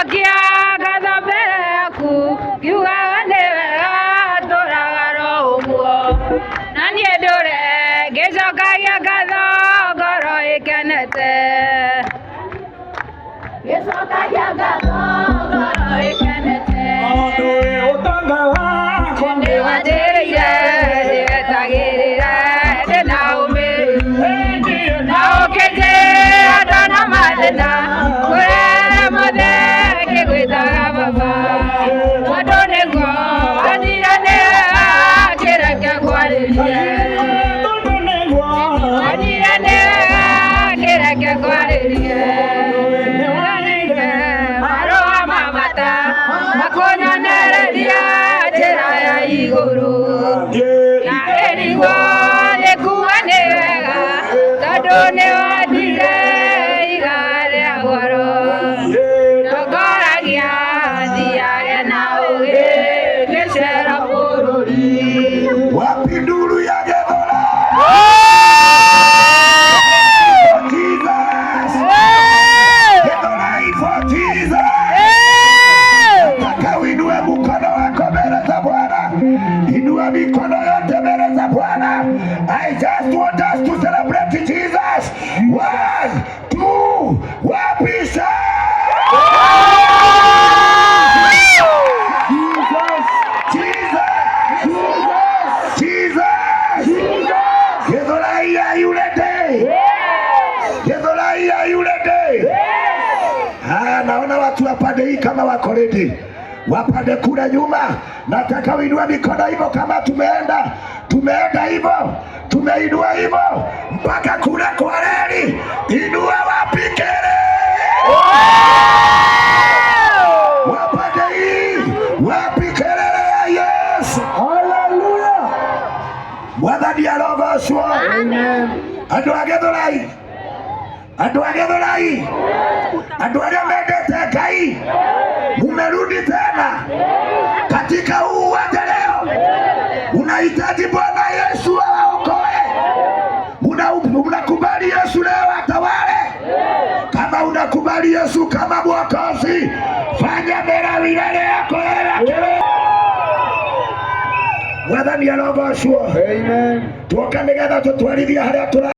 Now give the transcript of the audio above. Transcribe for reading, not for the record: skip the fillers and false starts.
Njokia ngatho mbere yaku ngiugaga nĩ wega tũragaro ũguo na niĩ ndũre ngĩcokagia ngatho ngoro ĩkenete ngĩcokagia ngatho ngoro ĩkenete nĩ wanjĩrĩire ndĩwetagĩrĩra ndĩna ũmĩrĩru na ũkĩnjĩra ndona mathĩna kũrera mothe ngĩgwĩtaga baba tondũ nĩguo wanjiranĩra kĩreke kwarĩrie wanjiranĩra kĩreke kwarĩrie marũa ma bata makũnyonereria njĩra ya igũrũ na ĩrigwo rĩkuga nĩ wega tondũ nĩ wandire iga rĩa goro ndongoragia thiage na ũgĩ ngĩcera bũrũri wapi nduru ya Gethora inua mikono yote mbele za Bwana. I just want us to celebrate Jesus. 1, 2, wapi naona watu wapande hii kama wako ready. Wapande kule nyuma, nataka uinua mikono hivyo kama tumeenda hivyo, tumeinua hivyo mpaka kule kwa reli. Inua wapi kelele? Wapande hii, wapi kelele ya Yesu? Hallelujah. Mwathani arogocwo. Amen. Andũ a Gĩthũrai, andũ a Gĩthũrai, andũ arĩa mendete Ngai, mumerudi tena katika huu uwanja leo. Unahitaji Bwana Yesu awaokoe. Unakubali Yesu leo atawale? Kama unakubali Yesu kama Mwokozi, fanya milele yako yake. Mwathani arogocwo. Amen. Tuoka nigetha tutwarithie harĩa